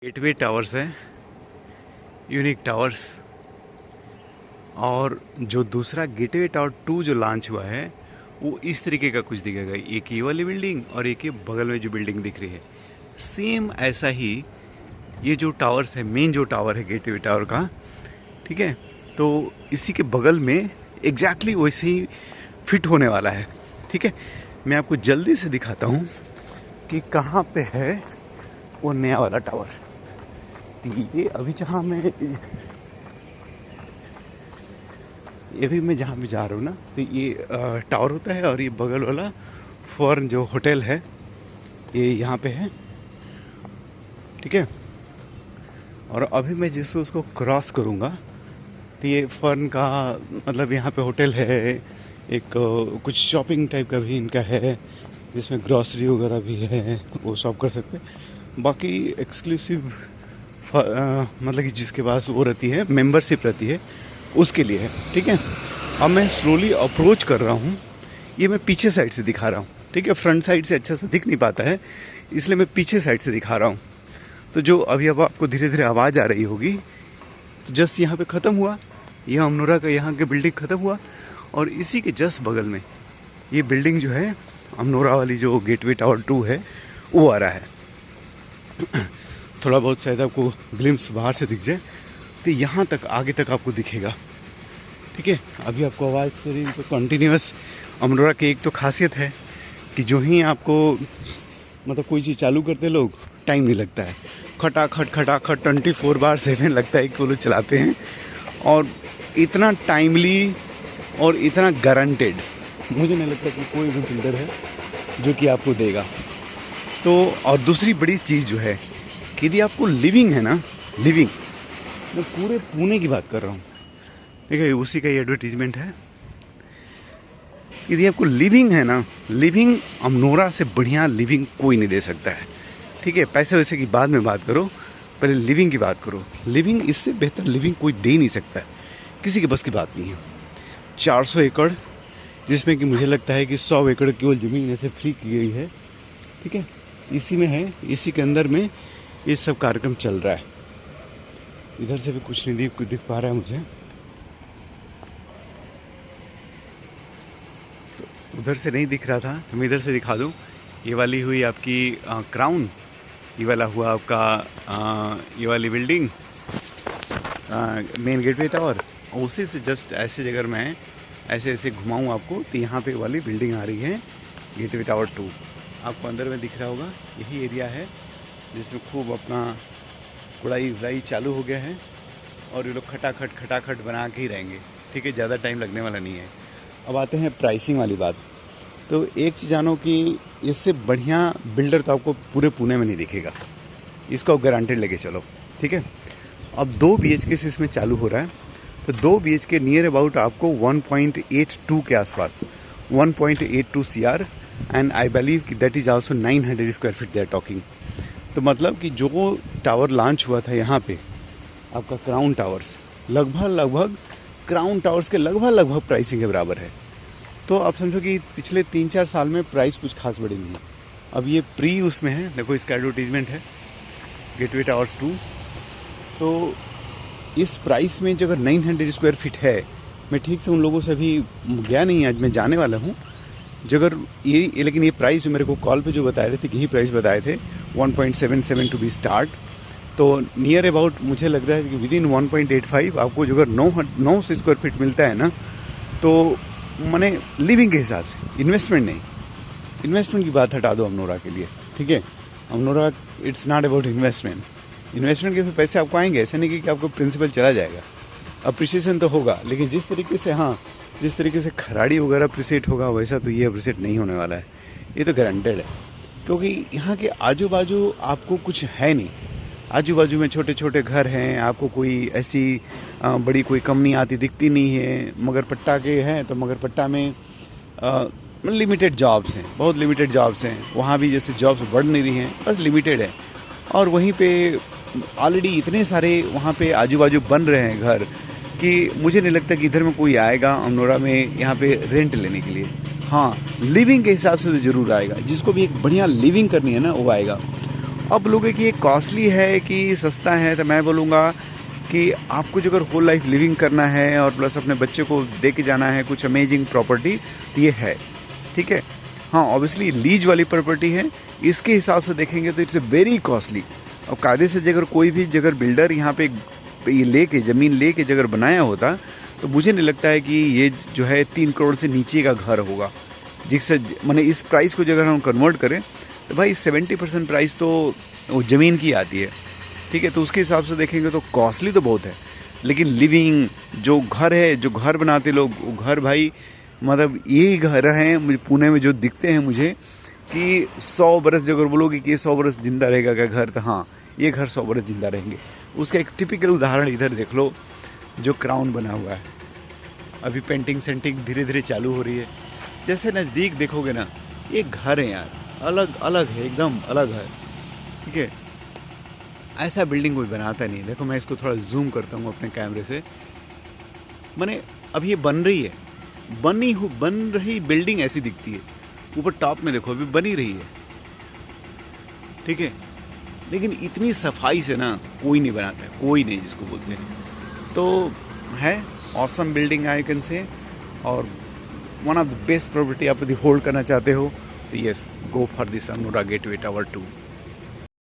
Gateway towers है, unique towers. और जो दूसरा गेटवे टावर 2 जो लॉन्च हुआ है वो इस तरीके का कुछ दिखेगा। एक ये वाली बिल्डिंग और एक ये बगल में जो बिल्डिंग दिख रही है, सेम ऐसा ही ये जो टावर्स है, मेन जो टावर है गेटवे टावर का, ठीक है, तो इसी के बगल में एग्जैक्टली वैसे ही फिट होने वाला है। ठीक है, मैं आपको जल्दी से दिखाता हूँ कि कहाँ पे है वो नया वाला टावर। ये अभी जहाँ मैं जहाँ भी जा रहा हूँ ना, तो ये टावर होता है और ये बगल वाला फॉर्न जो होटल है ये यहाँ पे है। ठीक है, और अभी मैं जिससे उसको क्रॉस करूँगा तो ये फॉर्न का मतलब यहाँ पे होटल है, एक कुछ शॉपिंग टाइप का भी इनका है जिसमें ग्रॉसरी वगैरह भी है, वो शॉप कर सकते हैं। बाकी एक्सक्लूसिव मतलब कि जिसके पास वो रहती है, मेंबरशिप रहती है, उसके लिए है। ठीक है, अब मैं स्लोली अप्रोच कर रहा हूँ। ये मैं पीछे साइड से दिखा रहा हूँ, ठीक है, फ्रंट साइड से अच्छा से दिख नहीं पाता है, इसलिए मैं पीछे साइड से दिखा रहा हूँ। तो जो अभी अब आपको धीरे धीरे आवाज़ आ रही होगी, तो जस्ट यहाँ पे ख़त्म हुआ, यह अमनोरा का यहाँ के बिल्डिंग ख़त्म हुआ, और इसी के जस्ट बगल में ये बिल्डिंग जो है अमनोरा वाली जो गेटवे टावर 2 है वो आ रहा है। थोड़ा बहुत शायद आपको ग्लिम्स बाहर से दिख जाए, तो यहाँ तक आगे तक आपको दिखेगा। ठीक है, अभी आपको आवाज़ से रही तो कंटिन्यूस। अमनोरा की एक तो खासियत है कि जो ही आपको मतलब कोई चीज़ चालू करते लोग, टाइम नहीं लगता है, खटाखट 24/7 लगता है कि वो लोग चलाते हैं, और इतना टाइमली और इतना गारंटेड मुझे नहीं लगता कि कोई भी बिल्डर है जो कि आपको देगा। तो और दूसरी बड़ी चीज़ जो है कि यदि आपको लिविंग है ना, लिविंग, मैं पूरे पुणे की बात कर रहा हूँ, देखिए उसी का ये एडवर्टीजमेंट है। यदि आपको लिविंग है ना, लिविंग अमनोरा से बढ़िया लिविंग कोई नहीं दे सकता है। ठीक है, पैसे वैसे की बाद में बात करो, पहले लिविंग की बात करो। लिविंग, इससे बेहतर लिविंग कोई दे नहीं सकता है, किसी के बस की बात नहीं है। 400 एकड़, जिसमें कि मुझे लगता है कि 100 एकड़ केवल ज़मीन ऐसे फ्री की गई है। ठीक है, इसी में है, इसी के अंदर में ये सब कार्यक्रम चल रहा है। इधर से भी कुछ नहीं दिख पा रहा है मुझे, तो उधर से नहीं दिख रहा था, तो मैं इधर से दिखा दूँ। ये वाली हुई आपकी क्राउन, ये वाला हुआ आपका ये वाली बिल्डिंग मेन गेटवे टावर, और उसी से जस्ट ऐसे जगह मैं ऐसे घुमाऊँ आपको, तो यहाँ पे वाली बिल्डिंग आ रही है गेटवे टावर 2। आपको अंदर में दिख रहा होगा, यही एरिया है जिसमें खूब अपना कुड़ाई वुड़ाई चालू हो गया है, और ये लोग खटाखट बना के ही रहेंगे। ठीक है, ज़्यादा टाइम लगने वाला नहीं है। अब आते हैं प्राइसिंग वाली बात। तो एक चीज़ जानो कि इससे बढ़िया बिल्डर तो आपको पूरे पुणे में नहीं दिखेगा, इसको आप गारंटेड लेके चलो। ठीक है, अब 2 BHK से इसमें चालू हो रहा है, तो 2 BHK नियर अबाउट आपको 1.82 के आसपास, 1.82 CR, एंड आई बिलीव कि that is also 900 square feet they are talking. तो मतलब कि जो टावर लॉन्च हुआ था यहाँ पे आपका क्राउन टावर्स, लगभग क्राउन टावर्स के लगभग प्राइसिंग के बराबर है। तो आप समझो कि पिछले 3-4 साल में प्राइस कुछ खास बड़ी नहीं है। अब ये प्री उसमें है, देखो इसका एडवर्टीजमेंट है गेटवे टावर्स 2। तो इस प्राइस में जो अगर 900 स्क्वायर फीट है, मैं ठीक से उन लोगों से अभी गया नहीं, आज मैं जाने वाला हूँ। जो अगर ये लेकिन ये प्राइस जो मेरे को कॉल पे जो बताए रहे थे कि यही प्राइस बताए थे 1.77 टू बी स्टार्ट, तो नियर अबाउट मुझे लगता है कि विद इन 1.85 आपको जो अगर 9 स्क्वायर फीट मिलता है ना, तो माने लिविंग के हिसाब से, इन्वेस्टमेंट नहीं, इन्वेस्टमेंट की बात हटा दो अमनोरा के लिए। ठीक है, अमनोरा इट्स नॉट अबाउट इन्वेस्टमेंट के फिर पैसे आपको आएंगे, ऐसा नहीं कि आपको प्रिंसिपल चला जाएगा, अप्रिसिएशन तो होगा, लेकिन जिस तरीके से, हाँ, जिस तरीके से खराड़ी वगैरह अप्रिसिएट होगा वैसा तो ये अप्रिसिएट नहीं होने वाला है, ये तो गारंटेड है। क्योंकि यहाँ के आजू बाजू आपको कुछ है नहीं, आजू बाजू में छोटे छोटे घर हैं, आपको कोई ऐसी बड़ी कोई कंपनी आती दिखती नहीं है। मगरपट्टा के हैं तो मगरपट्टा में लिमिटेड जॉब्स हैं, बहुत लिमिटेड जॉब्स हैं, वहाँ भी जैसे जॉब्स बढ़ नहीं रही हैं, बस लिमिटेड है। और वहीं पे ऑलरेडी इतने सारे वहाँ पे आजू बाजू बन रहे हैं घर कि मुझे नहीं लगता कि इधर में कोई आएगा अमनोरा में यहाँ पे रेंट लेने के लिए। हाँ, लिविंग के हिसाब से तो ज़रूर आएगा, जिसको भी एक बढ़िया लिविंग करनी है ना वो आएगा। अब बोलोगे कि ये कॉस्टली है कि सस्ता है, तो मैं बोलूँगा कि आपको जो अगर होल लाइफ लिविंग करना है और प्लस अपने बच्चे को दे के जाना है कुछ अमेजिंग प्रॉपर्टी, तो ये है, ठीक है। हाँ, ऑब्वियसली लीज वाली प्रॉपर्टी है, इसके हिसाब से देखेंगे तो इट्स ए वेरी कॉस्टली। और कायदे से अगर कोई भी जगह बिल्डर यहाँ पे ये लेके ज़मीन लेके जगह बनाया होता, तो मुझे नहीं लगता है कि ये जो है 3 करोड़ से नीचे का घर होगा। जिससे मैंने इस प्राइस को अगर हम कन्वर्ट करें तो भाई 70% प्राइस तो वो ज़मीन की आती है, ठीक है। तो उसके हिसाब से देखेंगे तो कॉस्टली तो बहुत है, लेकिन लिविंग जो घर है, जो घर बनाते लोग, वो घर भाई मतलब यही घर हैं मुझे पुणे में जो दिखते हैं मुझे कि 100 बरस अगर बोलोगे कि ये 100 बरस जिंदा रहेगा क्या घर, तो हाँ ये घर 100 बरस जिंदा रहेंगे। उसका एक टिपिकल उदाहरण इधर देख लो, जो क्राउन बना हुआ है, अभी पेंटिंग सेंटिंग धीरे धीरे चालू हो रही है। जैसे नज़दीक देखोगे ना, ये घर है यार, अलग अलग है, एकदम अलग है, ठीक है। ऐसा बिल्डिंग कोई बनाता नहीं। देखो मैं इसको थोड़ा जूम करता हूँ अपने कैमरे से, मैंने अभी ये बन रही है, बन रही बिल्डिंग ऐसी दिखती है। ऊपर टॉप में देखो अभी बनी रही है, ठीक है। लेकिन इतनी सफाई से ना कोई नहीं बनाता है, कोई नहीं जिसको बोलते हैं। तो है awesome building I can say, और one of the best property आप यदि होल्ड करना चाहते हो तो yes, go for this Anora gateway tower 2।